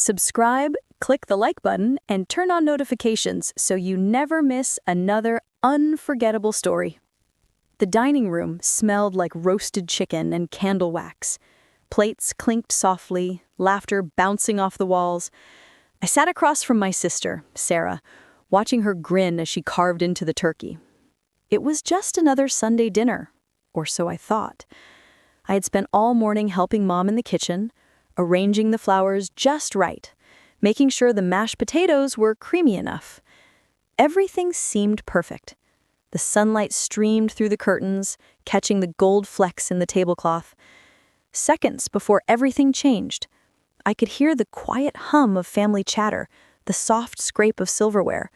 Subscribe, click the like button, and turn on notifications so you never miss another unforgettable story. The dining room smelled like roasted chicken and candle wax. Plates clinked softly, laughter bouncing off the walls. I sat across from my sister, Sarah, watching her grin as she carved into the turkey. It was just another Sunday dinner, or so I thought. I had spent all morning helping Mom in the kitchen, arranging the flowers just right, making sure the mashed potatoes were creamy enough. Everything seemed perfect. The sunlight streamed through the curtains, catching the gold flecks in the tablecloth. Seconds before everything changed, I could hear the quiet hum of family chatter, the soft scrape of silverware.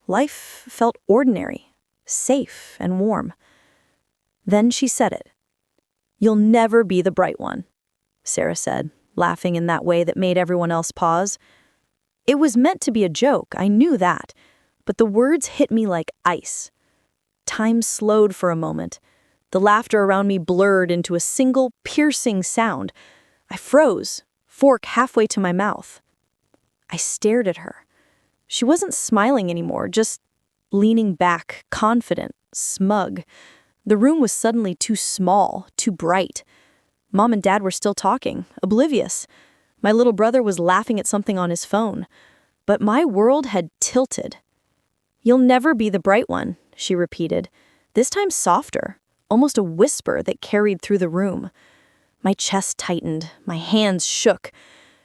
Life felt ordinary, safe, and warm. Then she said it. "You'll never be the bright one," Sarah said, laughing in that way that made everyone else pause. It was meant to be a joke, I knew that, but the words hit me like ice. Time slowed for a moment. The laughter around me blurred into a single, piercing sound. I froze, fork halfway to my mouth. I stared at her. She wasn't smiling anymore, just leaning back, confident, smug. The room was suddenly too small, too bright. Mom and Dad were still talking, oblivious. My little brother was laughing at something on his phone. But my world had tilted. "You'll never be the bright one," she repeated, this time softer, almost a whisper that carried through the room. My chest tightened, my hands shook.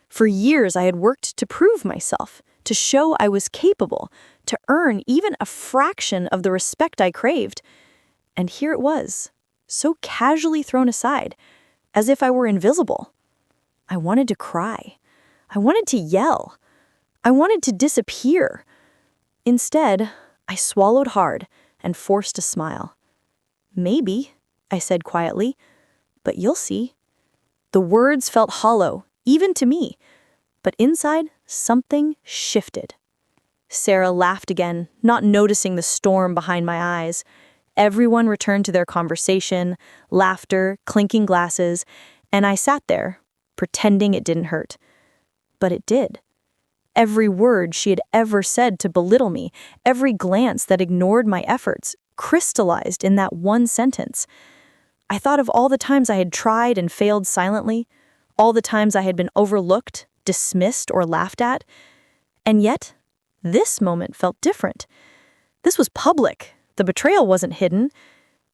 For years I had worked to prove myself, to show I was capable, to earn even a fraction of the respect I craved. And here it was, so casually thrown aside, as if I were invisible. I wanted to cry. I wanted to yell. I wanted to disappear. Instead, I swallowed hard and forced a smile. "Maybe," I said quietly, "but you'll see." The words felt hollow, even to me, but inside, something shifted. Sarah laughed again, not noticing the storm behind my eyes. Everyone returned to their conversation, laughter, clinking glasses, and I sat there, pretending it didn't hurt. But it did. Every word she had ever said to belittle me, every glance that ignored my efforts, crystallized in that one sentence. I thought of all the times I had tried and failed silently, all the times I had been overlooked, dismissed, or laughed at. And yet, this moment felt different. This was public. The betrayal wasn't hidden.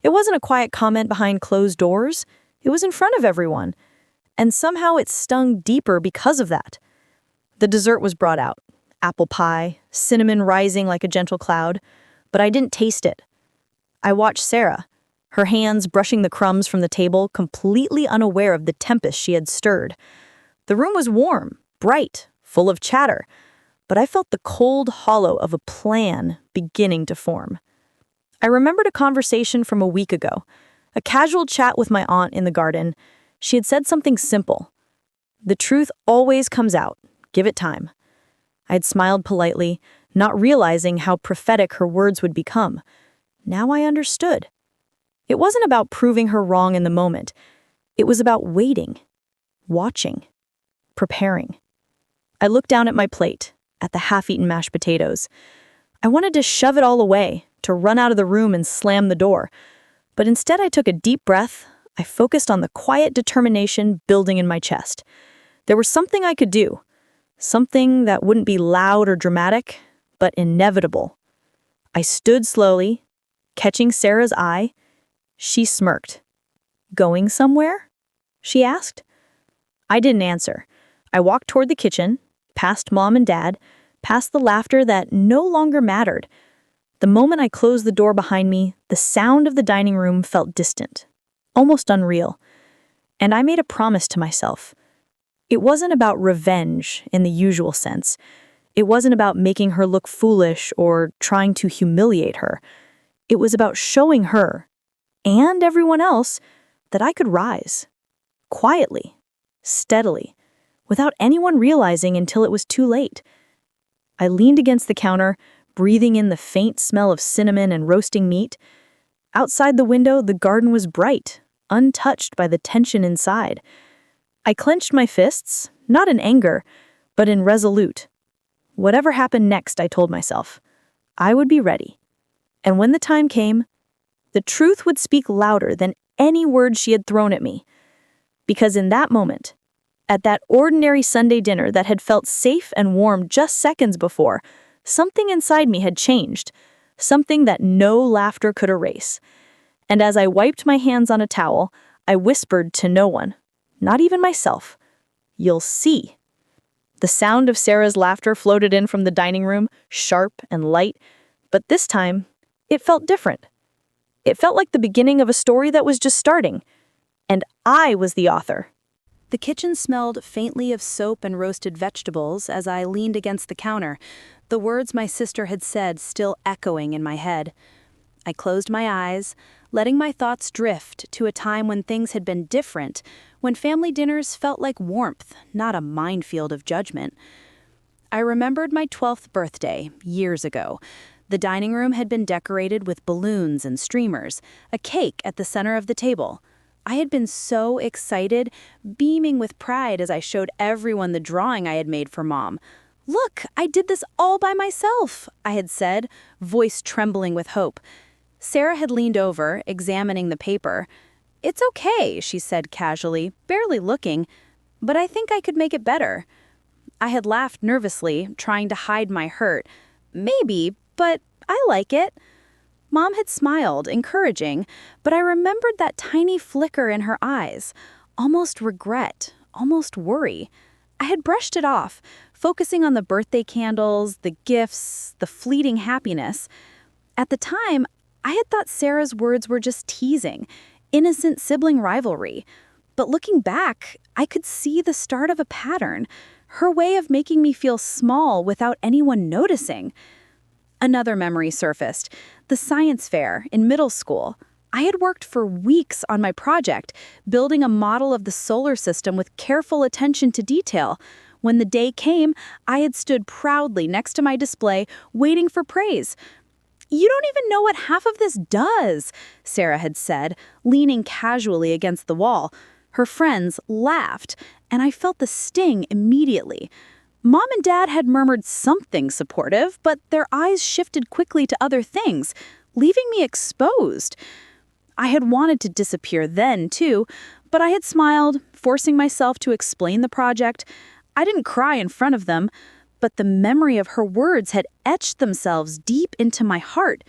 It wasn't a quiet comment behind closed doors. It was in front of everyone. And somehow it stung deeper because of that. The dessert was brought out. Apple pie, cinnamon rising like a gentle cloud. But I didn't taste it. I watched Sarah, her hands brushing the crumbs from the table, completely unaware of the tempest she had stirred. The room was warm, bright, full of chatter. But I felt the cold hollow of a plan beginning to form. I remembered a conversation from a week ago, a casual chat with my aunt in the garden. She had said something simple. "The truth always comes out. Give it time." I had smiled politely, not realizing how prophetic her words would become. Now I understood. It wasn't about proving her wrong in the moment. It was about waiting, watching, preparing. I looked down at my plate, at the half-eaten mashed potatoes. I wanted to shove it all away, to run out of the room and slam the door. But instead I took a deep breath. I focused on the quiet determination building in my chest. There was something I could do. Something that wouldn't be loud or dramatic, but inevitable. I stood slowly, catching Sarah's eye. She smirked. "Going somewhere?" she asked. I didn't answer. I walked toward the kitchen, past Mom and Dad, past the laughter that no longer mattered. The moment I closed the door behind me, the sound of the dining room felt distant, almost unreal. And I made a promise to myself. It wasn't about revenge in the usual sense. It wasn't about making her look foolish or trying to humiliate her. It was about showing her, and everyone else, that I could rise. Quietly, steadily, without anyone realizing until it was too late. I leaned against the counter, breathing in the faint smell of cinnamon and roasting meat. Outside the window, the garden was bright, untouched by the tension inside. I clenched my fists, not in anger, but resolute. Whatever happened next, I told myself, I would be ready. And when the time came, the truth would speak louder than any words she had thrown at me. Because in that moment, at that ordinary Sunday dinner that had felt safe and warm just seconds before, something inside me had changed, something that no laughter could erase. And as I wiped my hands on a towel, I whispered to no one, not even myself, "You'll see." The sound of Sarah's laughter floated in from the dining room, sharp and light, but this time, it felt different. It felt like the beginning of a story that was just starting, and I was the author. The kitchen smelled faintly of soap and roasted vegetables as I leaned against the counter, the words my sister had said still echoing in my head. I closed my eyes, letting my thoughts drift to a time when things had been different, when family dinners felt like warmth, not a minefield of judgment. I remembered my 12th birthday, years ago. The dining room had been decorated with balloons and streamers, a cake at the center of the table. I had been so excited, beaming with pride as I showed everyone the drawing I had made for Mom. "Look, I did this all by myself," I had said, voice trembling with hope. Sarah had leaned over, examining the paper. "It's okay," she said casually, barely looking, "but I think I could make it better." I had laughed nervously, trying to hide my hurt. "Maybe, but I like it." Mom had smiled, encouraging, but I remembered that tiny flicker in her eyes, almost regret, almost worry. I had brushed it off, focusing on the birthday candles, the gifts, the fleeting happiness. At the time, I had thought Sarah's words were just teasing, innocent sibling rivalry. But looking back, I could see the start of a pattern, her way of making me feel small without anyone noticing. Another memory surfaced, the science fair in middle school. I had worked for weeks on my project, building a model of the solar system with careful attention to detail. When the day came, I had stood proudly next to my display, waiting for praise. "You don't even know what half of this does," Sarah had said, leaning casually against the wall. Her friends laughed, and I felt the sting immediately. Mom and Dad had murmured something supportive, but their eyes shifted quickly to other things, leaving me exposed. I had wanted to disappear then, too, but I had smiled, forcing myself to explain the project. I didn't cry in front of them, but the memory of her words had etched themselves deep into my heart.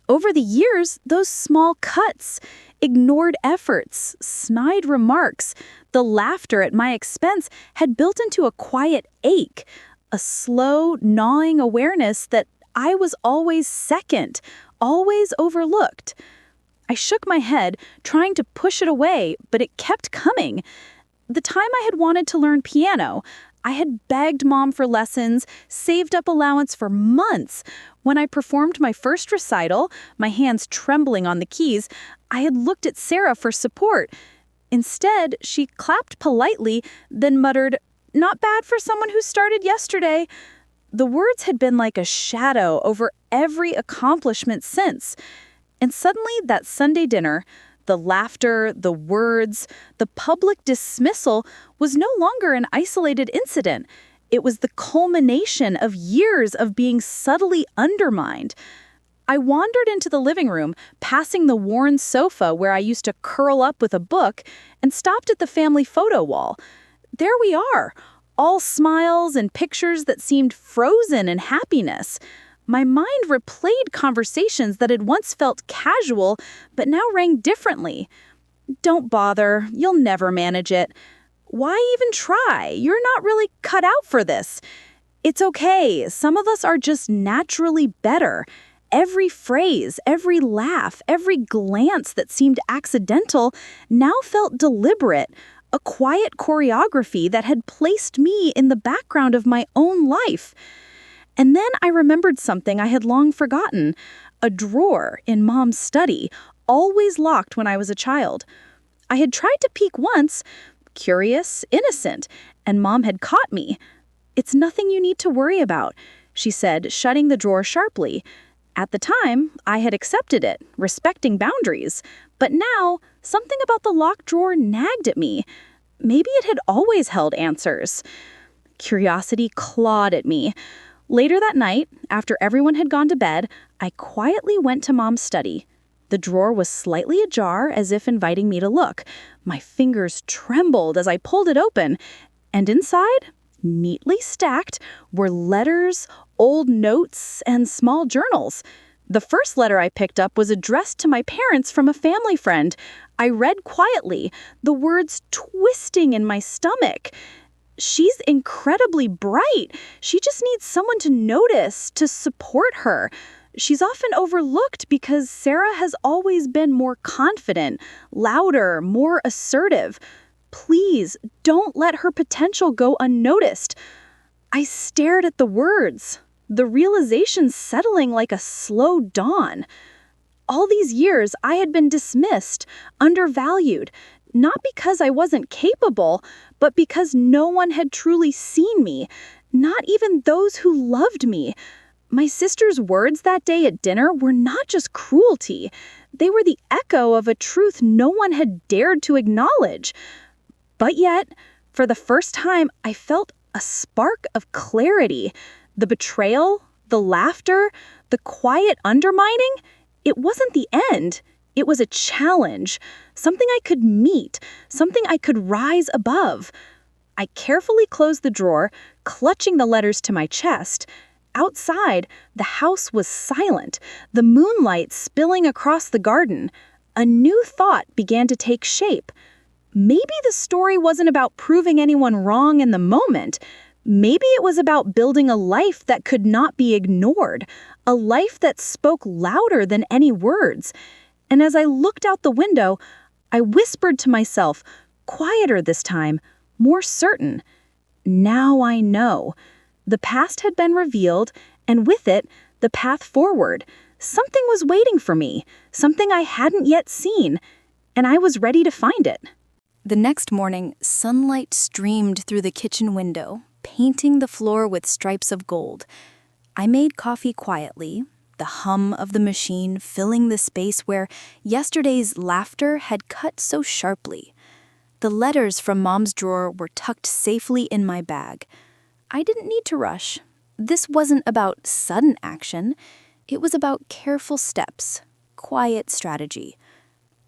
Over the years, those small cuts, ignored efforts, snide remarks, the laughter at my expense had built into a quiet ache, a slow, gnawing awareness that I was always second, always overlooked. I shook my head, trying to push it away, but it kept coming. The time I had wanted to learn piano, I had begged Mom for lessons, saved up allowance for months. When I performed my first recital, my hands trembling on the keys, I had looked at Sarah for support. Instead, she clapped politely, then muttered, "Not bad for someone who started yesterday." The words had been like a shadow over every accomplishment since. And suddenly, that Sunday dinner, the laughter, the words, the public dismissal was no longer an isolated incident. It was the culmination of years of being subtly undermined. I wandered into the living room, passing the worn sofa where I used to curl up with a book, and stopped at the family photo wall. There we are, all smiles and pictures that seemed frozen in happiness. My mind replayed conversations that had once felt casual, but now rang differently. "Don't bother, you'll never manage it. Why even try? You're not really cut out for this. It's okay, some of us are just naturally better." Every phrase, every laugh, every glance that seemed accidental now felt deliberate, a quiet choreography that had placed me in the background of my own life. And then I remembered something I had long forgotten, a drawer in Mom's study, always locked when I was a child. I had tried to peek once, curious, innocent, and Mom had caught me. "It's nothing you need to worry about," she said, shutting the drawer sharply. At the time, I had accepted it, respecting boundaries. But now, something about the locked drawer nagged at me. Maybe it had always held answers. Curiosity clawed at me. Later that night, after everyone had gone to bed, I quietly went to Mom's study. The drawer was slightly ajar, as if inviting me to look. My fingers trembled as I pulled it open, and inside, neatly stacked, were letters, old notes, and small journals. The first letter I picked up was addressed to my parents from a family friend. I read quietly, the words twisting in my stomach. She's incredibly bright. She just needs someone to notice, to support her. She's often overlooked because Sarah has always been more confident, louder, more assertive. Please, don't let her potential go unnoticed. I stared at the words, the realization settling like a slow dawn. All these years, I had been dismissed, undervalued, not because I wasn't capable, but because no one had truly seen me, not even those who loved me. My sister's words that day at dinner were not just cruelty. They were the echo of a truth no one had dared to acknowledge. But yet, for the first time, I felt a spark of clarity. The betrayal, the laughter, the quiet undermining, it wasn't the end. It was a challenge, something I could meet, something I could rise above. I carefully closed the drawer, clutching the letters to my chest. Outside, the house was silent, the moonlight spilling across the garden. A new thought began to take shape. Maybe the story wasn't about proving anyone wrong in the moment. Maybe it was about building a life that could not be ignored, a life that spoke louder than any words. And as I looked out the window, I whispered to myself, quieter this time, more certain. Now I know. The past had been revealed, and with it, the path forward. Something was waiting for me, something I hadn't yet seen, and I was ready to find it. The next morning, sunlight streamed through the kitchen window, painting the floor with stripes of gold. I made coffee quietly, the hum of the machine filling the space where yesterday's laughter had cut so sharply. The letters from Mom's drawer were tucked safely in my bag. I didn't need to rush. This wasn't about sudden action. It was about careful steps, quiet strategy.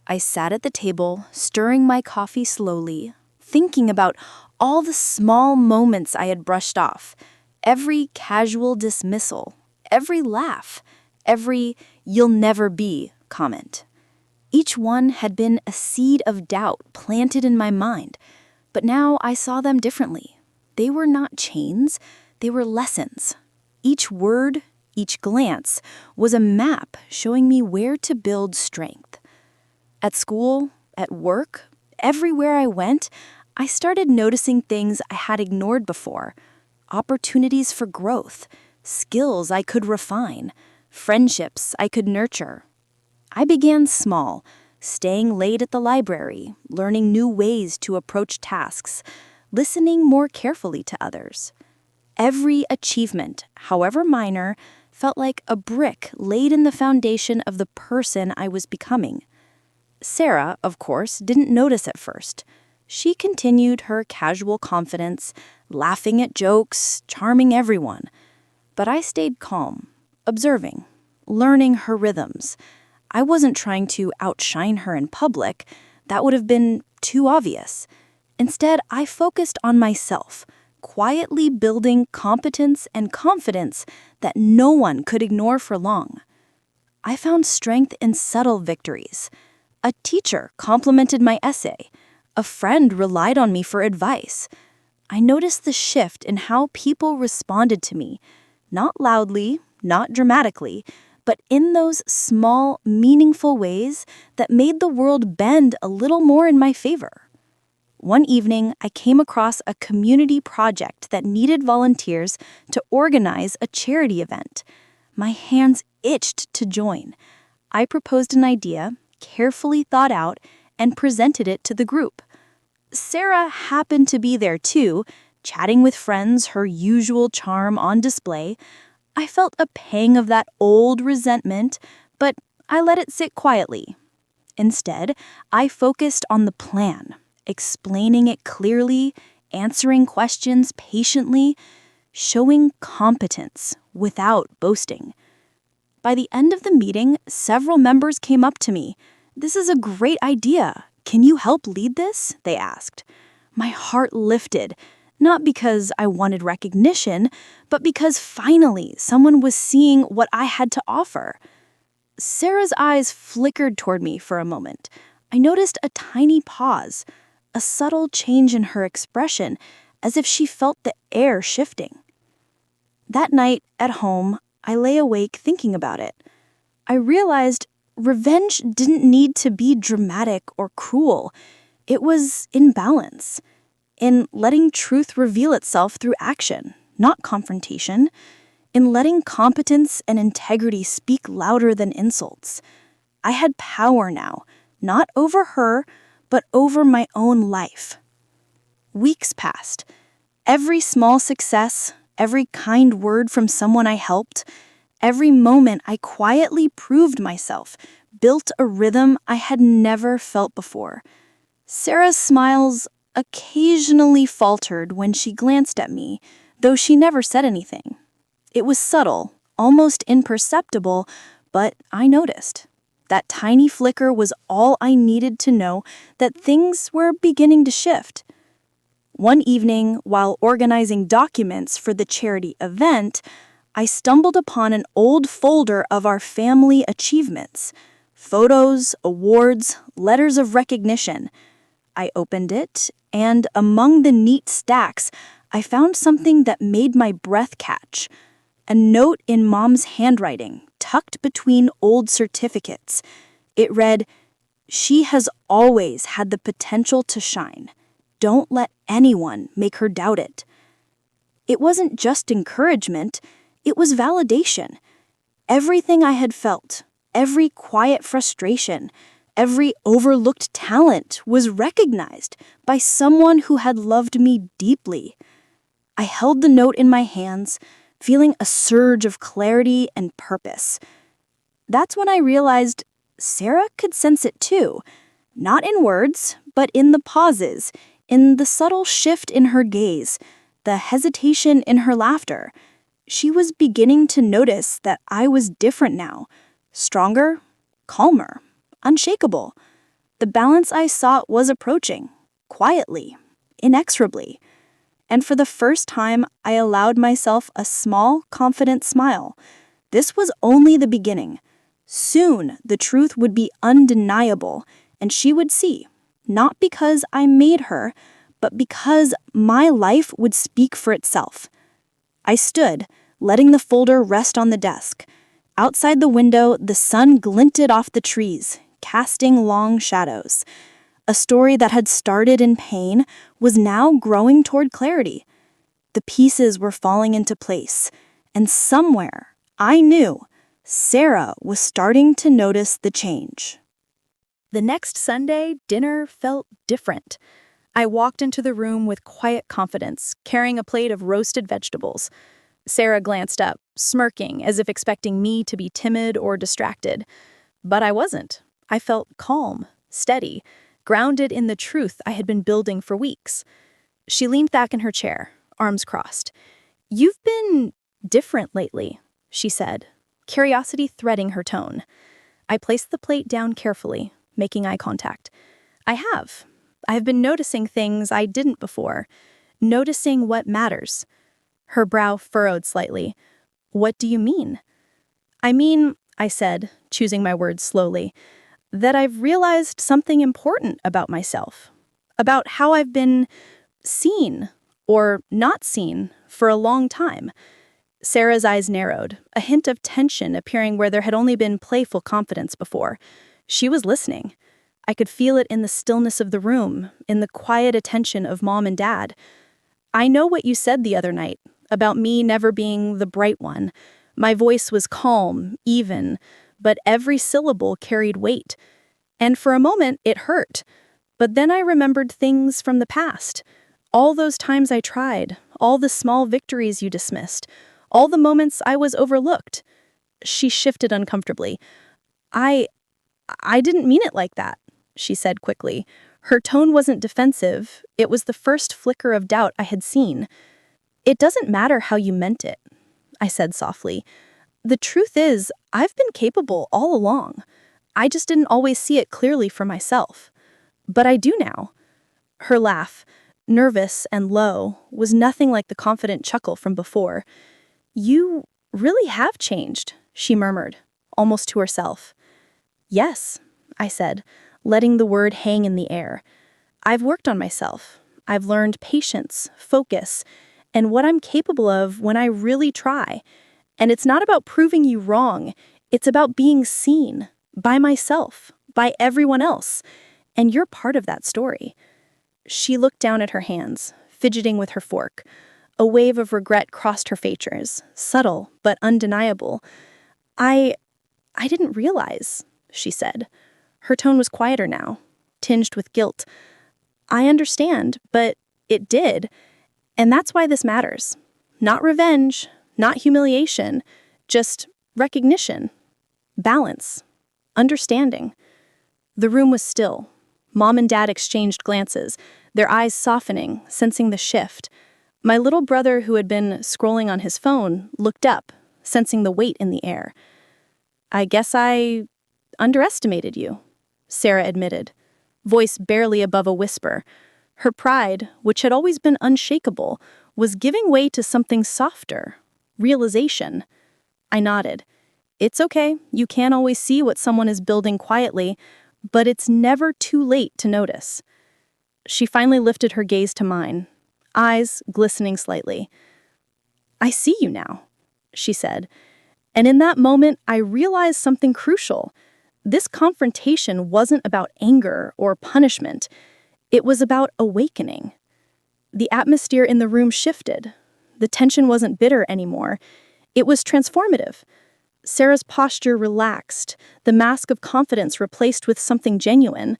I sat at the table, stirring my coffee slowly, thinking about all the small moments I had brushed off, every casual dismissal, every laugh, every "you'll never be" comment. Each one had been a seed of doubt planted in my mind, but now I saw them differently. They were not chains, they were lessons. Each word, each glance, was a map showing me where to build strength. At school, at work, everywhere I went, I started noticing things I had ignored before. Opportunities for growth, skills I could refine, friendships I could nurture. I began small, staying late at the library, learning new ways to approach tasks, listening more carefully to others. Every achievement, however minor, felt like a brick laid in the foundation of the person I was becoming. Sarah, of course, didn't notice at first. She continued her casual confidence, laughing at jokes, charming everyone. But I stayed calm, observing, learning her rhythms. I wasn't trying to outshine her in public. That would have been too obvious. Instead, I focused on myself, quietly building competence and confidence that no one could ignore for long. I found strength in subtle victories. A teacher complimented my essay. A friend relied on me for advice. I noticed the shift in how people responded to me, not loudly, not dramatically, but in those small, meaningful ways that made the world bend a little more in my favor. One evening, I came across a community project that needed volunteers to organize a charity event. My hands itched to join. I proposed an idea, carefully thought out, and presented it to the group. Sarah happened to be there too, chatting with friends, her usual charm on display. I felt a pang of that old resentment, but I let it sit quietly. Instead, I focused on the plan, explaining it clearly, answering questions patiently, showing competence without boasting. By the end of the meeting, several members came up to me. "This is a great idea. Can you help lead this?" they asked. My heart lifted, not because I wanted recognition, but because finally someone was seeing what I had to offer. Sarah's eyes flickered toward me for a moment. I noticed a tiny pause, a subtle change in her expression, as if she felt the air shifting. That night, at home, I lay awake thinking about it. I realized revenge didn't need to be dramatic or cruel. It was in balance, in letting truth reveal itself through action, not confrontation, in letting competence and integrity speak louder than insults. I had power now, not over her, but over my own life. Weeks passed. Every small success, every kind word from someone I helped, every moment I quietly proved myself, built a rhythm I had never felt before. Sarah's smiles occasionally faltered when she glanced at me, though she never said anything. It was subtle, almost imperceptible, but I noticed. That tiny flicker was all I needed to know that things were beginning to shift. One evening, while organizing documents for the charity event, I stumbled upon an old folder of our family achievements. Photos, awards, letters of recognition. I opened it, and among the neat stacks, I found something that made my breath catch. A note in Mom's handwriting, tucked between old certificates. It read, "She has always had the potential to shine. Don't let anyone make her doubt it." It wasn't just encouragement, it was validation. Everything I had felt, every quiet frustration, every overlooked talent was recognized by someone who had loved me deeply. I held the note in my hands, feeling a surge of clarity and purpose. That's when I realized Sarah could sense it too, not in words, but in the pauses, in the subtle shift in her gaze, the hesitation in her laughter. She was beginning to notice that I was different now, stronger, calmer, unshakable. The balance I sought was approaching, quietly, inexorably. And for the first time, I allowed myself a small, confident smile. This was only the beginning. Soon, the truth would be undeniable, and she would see, not because I made her, but because my life would speak for itself. I stood, letting the folder rest on the desk. Outside the window, the sun glinted off the trees, casting long shadows. A story that had started in pain was now growing toward clarity. The pieces were falling into place, and somewhere, I knew, Sarah was starting to notice the change. The next Sunday, dinner felt different. I walked into the room with quiet confidence, carrying a plate of roasted vegetables. Sarah glanced up, smirking as if expecting me to be timid or distracted. But I wasn't. I felt calm, steady, grounded in the truth I had been building for weeks. She leaned back in her chair, arms crossed. "You've been different lately," she said, curiosity threading her tone. I placed the plate down carefully, making eye contact. I have been noticing things I didn't before, noticing what matters. Her brow furrowed slightly. "What do you mean?" "I mean," I said, choosing my words slowly, "that I've realized something important about myself, about how I've been seen, or not seen, for a long time." Sarah's eyes narrowed, a hint of tension appearing where there had only been playful confidence before. She was listening. I could feel it in the stillness of the room, in the quiet attention of Mom and Dad. "I know what you said the other night, about me never being the bright one. My voice was calm, even, but every syllable carried weight. And for a moment, it hurt. But then I remembered things from the past. All those times I tried, all the small victories you dismissed, all the moments I was overlooked." She shifted uncomfortably. I didn't mean it like that," she said quickly, Her tone wasn't defensive, it was the first flicker of doubt I had seen. "It doesn't matter how you meant it," I said softly. "The truth is, I've been capable all along. I just didn't always see it clearly for myself. But I do now." Her laugh, nervous and low, was nothing like the confident chuckle from before. "You really have changed," she murmured, almost to herself. "Yes," I said, letting the word hang in the air. "I've worked on myself. I've learned patience, focus, and what I'm capable of when I really try. And it's not about proving you wrong. It's about being seen, by myself, by everyone else. And you're part of that story." She looked down at her hands, fidgeting with her fork. A wave of regret crossed her features, subtle but undeniable. I didn't realize," she said. Her tone was quieter now, tinged with guilt. "I understand, but it did. And that's why this matters. Not revenge, not humiliation, just recognition, balance, understanding." The room was still. Mom and Dad exchanged glances, their eyes softening, sensing the shift. My little brother, who had been scrolling on his phone, looked up, sensing the weight in the air. "I guess I underestimated you," Sarah admitted, voice barely above a whisper. Her pride, which had always been unshakable, was giving way to something softer, realization. I nodded. "It's okay, you can't always see what someone is building quietly, but it's never too late to notice." She finally lifted her gaze to mine, eyes glistening slightly. "I see you now," she said. And in that moment, I realized something crucial. This confrontation wasn't about anger or punishment. It was about awakening. The atmosphere in the room shifted. The tension wasn't bitter anymore. It was transformative. Sarah's posture relaxed, the mask of confidence replaced with something genuine.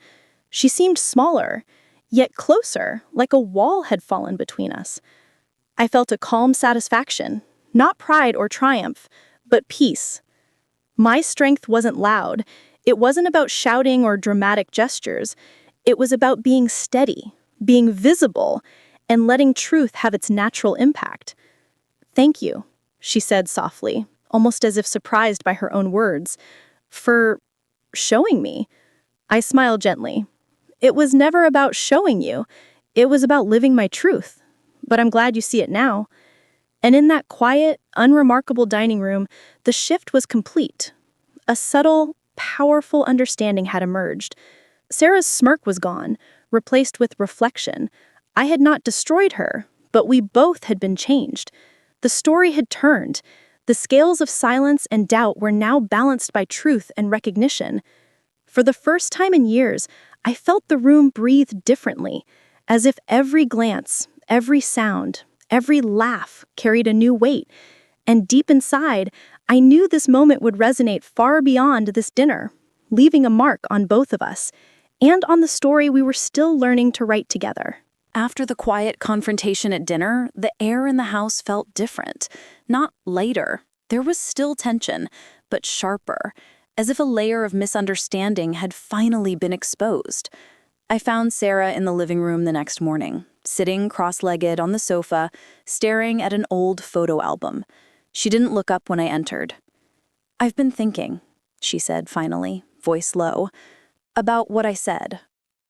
She seemed smaller, yet closer, like a wall had fallen between us. I felt a calm satisfaction, not pride or triumph, but peace. My strength wasn't loud. It wasn't about shouting or dramatic gestures. It was about being steady, being visible, and letting truth have its natural impact. "Thank you," she said softly, almost as if surprised by her own words, "for showing me." I smiled gently. "It was never about showing you. It was about living my truth. But I'm glad you see it now." And in that quiet, unremarkable dining room, the shift was complete. A subtle, powerful understanding had emerged. Sarah's smirk was gone, replaced with reflection. I had not destroyed her, but we both had been changed. The story had turned. The scales of silence and doubt were now balanced by truth and recognition. For the first time in years, I felt the room breathe differently, as if every glance, every sound, every laugh carried a new weight. And deep inside, I knew this moment would resonate far beyond this dinner, leaving a mark on both of us, and on the story we were still learning to write together. After the quiet confrontation at dinner, the air in the house felt different. Not lighter. There was still tension, but sharper, as if a layer of misunderstanding had finally been exposed. I found Sarah in the living room the next morning, sitting cross-legged on the sofa, staring at an old photo album. She didn't look up when I entered. "I've been thinking," she said finally, voice low, "about what I said,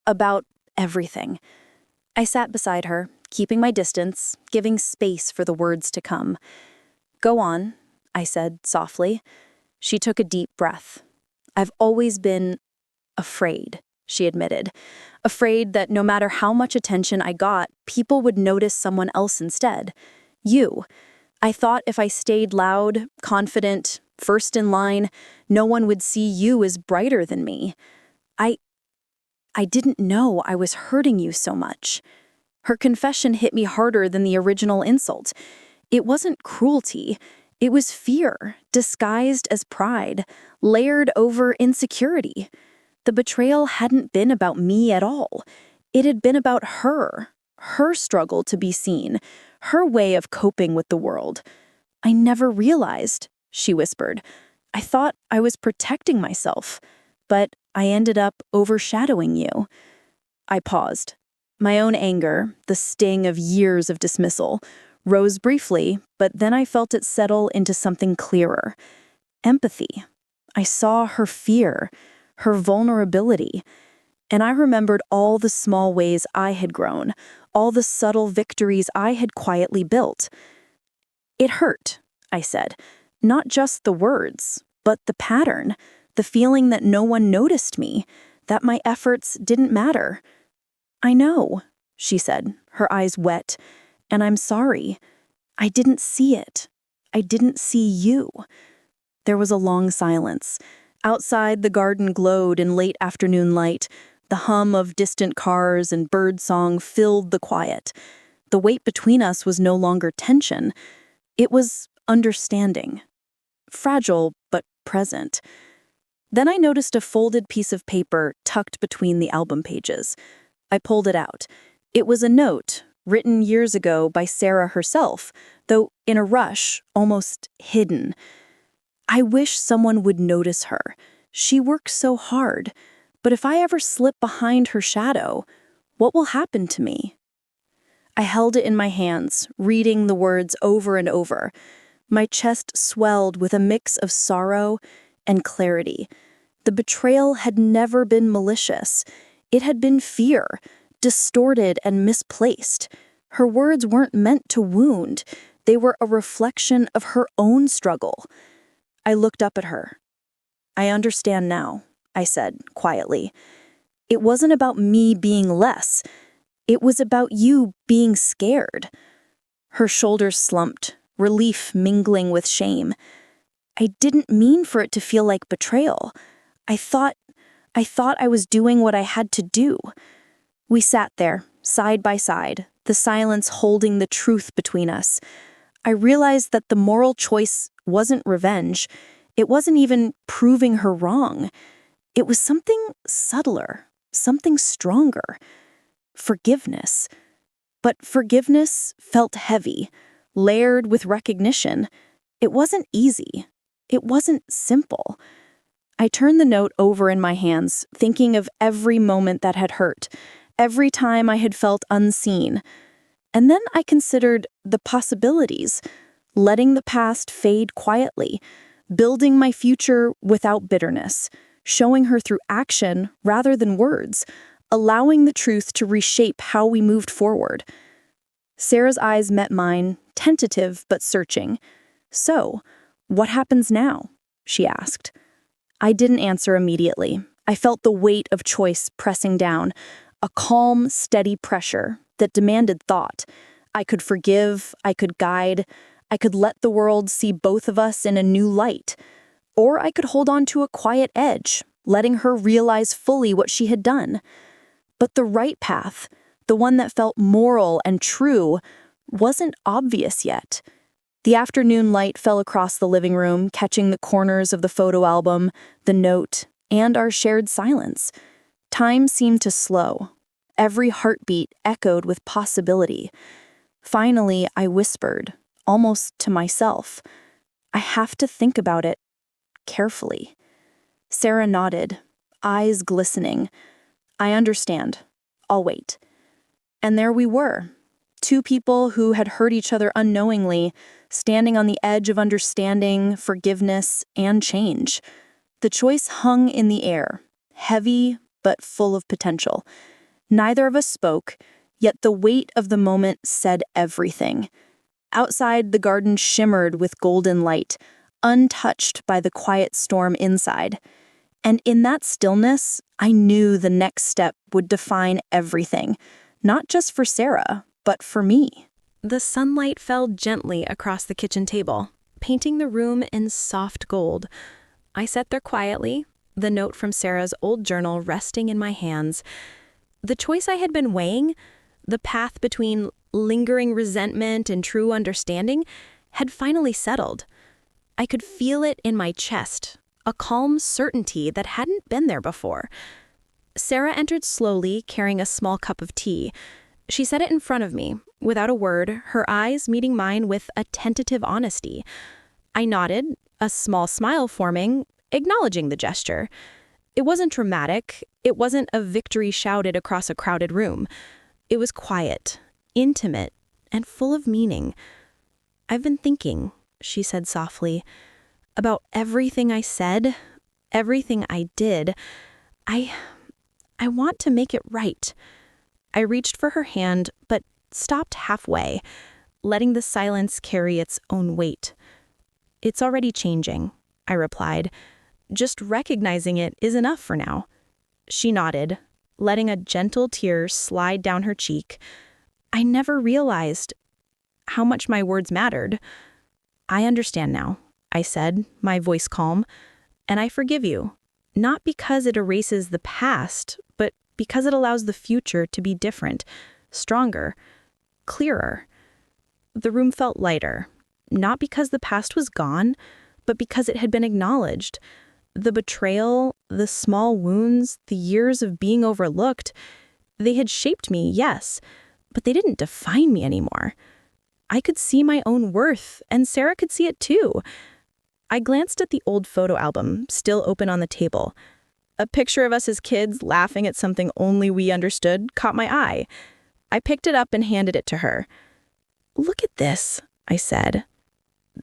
about everything." I sat beside her, keeping my distance, giving space for the words to come. "Go on," I said softly. She took a deep breath. "I've always been afraid," she admitted. "Afraid that no matter how much attention I got, people would notice someone else instead. You. I thought if I stayed loud, confident, first in line, no one would see you as brighter than me. I didn't know I was hurting you so much." Her confession hit me harder than the original insult. It wasn't cruelty. It was fear, disguised as pride, layered over insecurity. The betrayal hadn't been about me at all. It had been about her struggle to be seen, her way of coping with the world. "I never realized," she whispered. "I thought I was protecting myself, but I ended up overshadowing you." I paused. My own anger, the sting of years of dismissal, rose briefly, but then I felt it settle into something clearer. Empathy. I saw her fear, her vulnerability, and I remembered all the small ways I had grown, all the subtle victories I had quietly built. It hurt, I said, not just the words, but the pattern, the feeling that no one noticed me, that my efforts didn't matter. I know, she said, her eyes wet, and I'm sorry. I didn't see it. I didn't see you. There was a long silence. Outside, the garden glowed in late afternoon light. The hum of distant cars and bird song filled the quiet. The weight between us was no longer tension. It was understanding. Fragile, but present. Then I noticed a folded piece of paper tucked between the album pages. I pulled it out. It was a note, written years ago by Sarah herself, though in a rush, almost hidden. I wish someone would notice her. She works so hard. But if I ever slip behind her shadow, what will happen to me? I held it in my hands, reading the words over and over. My chest swelled with a mix of sorrow and clarity. The betrayal had never been malicious. It had been fear, distorted and misplaced. Her words weren't meant to wound. They were a reflection of her own struggle. I looked up at her. I understand now, I said quietly. It wasn't about me being less. It was about you being scared. Her shoulders slumped, relief mingling with shame. I didn't mean for it to feel like betrayal. I thought I was doing what I had to do. We sat there, side by side, the silence holding the truth between us. I realized that the moral choice wasn't revenge. It wasn't even proving her wrong. It was something subtler, something stronger. Forgiveness. But forgiveness felt heavy, layered with recognition. It wasn't easy. It wasn't simple. I turned the note over in my hands, thinking of every moment that had hurt, every time I had felt unseen. And then I considered the possibilities, letting the past fade quietly, building my future without bitterness, showing her through action rather than words, allowing the truth to reshape how we moved forward. Sarah's eyes met mine, tentative but searching. "So, what happens now?" she asked. I didn't answer immediately. I felt the weight of choice pressing down, a calm, steady pressure that demanded thought. I could forgive, I could guide, I could let the world see both of us in a new light. Or I could hold on to a quiet edge, letting her realize fully what she had done. But the right path, the one that felt moral and true, wasn't obvious yet. The afternoon light fell across the living room, catching the corners of the photo album, the note, and our shared silence. Time seemed to slow. Every heartbeat echoed with possibility. Finally, I whispered, almost to myself, "I have to think about it carefully." Sarah nodded, eyes glistening. "I understand. I'll wait." And there we were, two people who had hurt each other unknowingly, standing on the edge of understanding, forgiveness, and change. The choice hung in the air, heavy but full of potential. Neither of us spoke, yet the weight of the moment said everything. Outside, the garden shimmered with golden light, untouched by the quiet storm inside. And in that stillness, I knew the next step would define everything, not just for Sarah, but for me. The sunlight fell gently across the kitchen table, painting the room in soft gold. I sat there quietly, the note from Sarah's old journal resting in my hands. The choice I had been weighing, the path between lingering resentment and true understanding, had finally settled. I could feel it in my chest, a calm certainty that hadn't been there before. Sarah entered slowly, carrying a small cup of tea. She set it in front of me, without a word, her eyes meeting mine with a tentative honesty. I nodded, a small smile forming, acknowledging the gesture. It wasn't dramatic. It wasn't a victory shouted across a crowded room. It was quiet, intimate, and full of meaning. "I've been thinking," she said softly, "about everything I said, everything I did. I want to make it right." I reached for her hand, but stopped halfway, letting the silence carry its own weight. "It's already changing," I replied. "Just recognizing it is enough for now." She nodded, letting a gentle tear slide down her cheek. "I never realized how much my words mattered." "I understand now," I said, my voice calm. "And I forgive you, not because it erases the past, but because it allows the future to be different, stronger, clearer." The room felt lighter, not because the past was gone, but because it had been acknowledged. The betrayal, the small wounds, the years of being overlooked, they had shaped me, yes, but they didn't define me anymore. I could see my own worth, and Sarah could see it too. I glanced at the old photo album, still open on the table. A picture of us as kids laughing at something only we understood caught my eye. I picked it up and handed it to her. "Look at this," I said.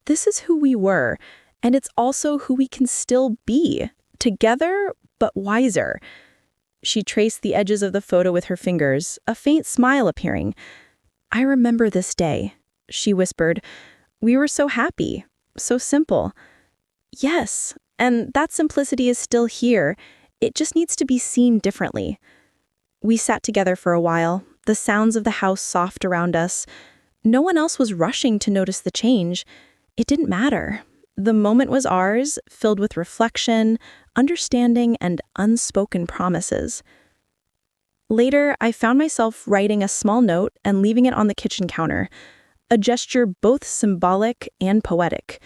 "This is who we were, and it's also who we can still be, together but wiser." She traced the edges of the photo with her fingers, a faint smile appearing. "I remember this day," she whispered. "We were so happy, so simple." "Yes, and that simplicity is still here. It just needs to be seen differently." We sat together for a while, the sounds of the house soft around us. No one else was rushing to notice the change. It didn't matter. The moment was ours, filled with reflection, understanding, and unspoken promises. Later, I found myself writing a small note and leaving it on the kitchen counter, a gesture both symbolic and poetic.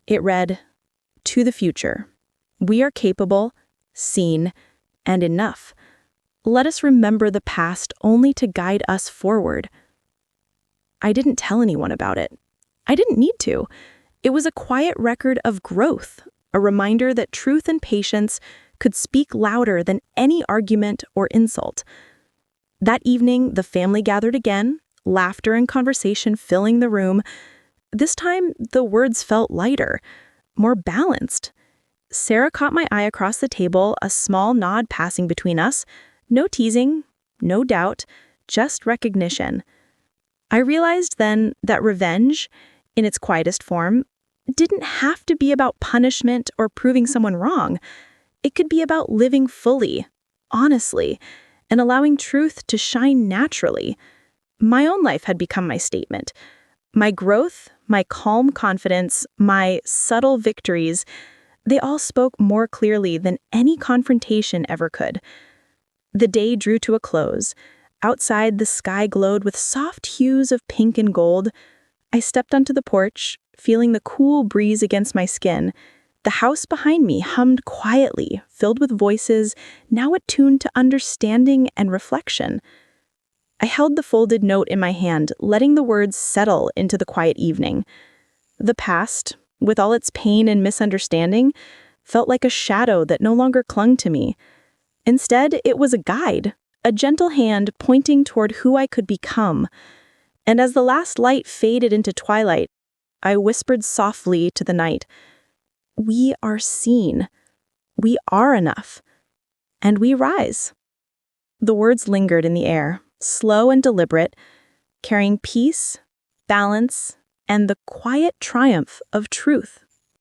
It read, "To the future. We are capable, seen, and enough. Let us remember the past only to guide us forward." I didn't tell anyone about it. I didn't need to. It was a quiet record of growth, a reminder that truth and patience could speak louder than any argument or insult. That evening, the family gathered again, laughter and conversation filling the room. This time, the words felt lighter, more balanced. Sarah caught my eye across the table, a small nod passing between us. No teasing, no doubt, just recognition. I realized then that revenge, in its quietest form, didn't have to be about punishment or proving someone wrong. It could be about living fully, honestly, and allowing truth to shine naturally. My own life had become my statement. My growth, my calm confidence, my subtle victories, they all spoke more clearly than any confrontation ever could. The day drew to a close. Outside, the sky glowed with soft hues of pink and gold. I stepped onto the porch, feeling the cool breeze against my skin. The house behind me hummed quietly, filled with voices, now attuned to understanding and reflection. I held the folded note in my hand, letting the words settle into the quiet evening. The past, with all its pain and misunderstanding, felt like a shadow that no longer clung to me. Instead, it was a guide, a gentle hand pointing toward who I could become. And as the last light faded into twilight, I whispered softly to the night, "We are seen. We are enough. And we rise." The words lingered in the air, slow and deliberate, carrying peace, balance, and the quiet triumph of truth.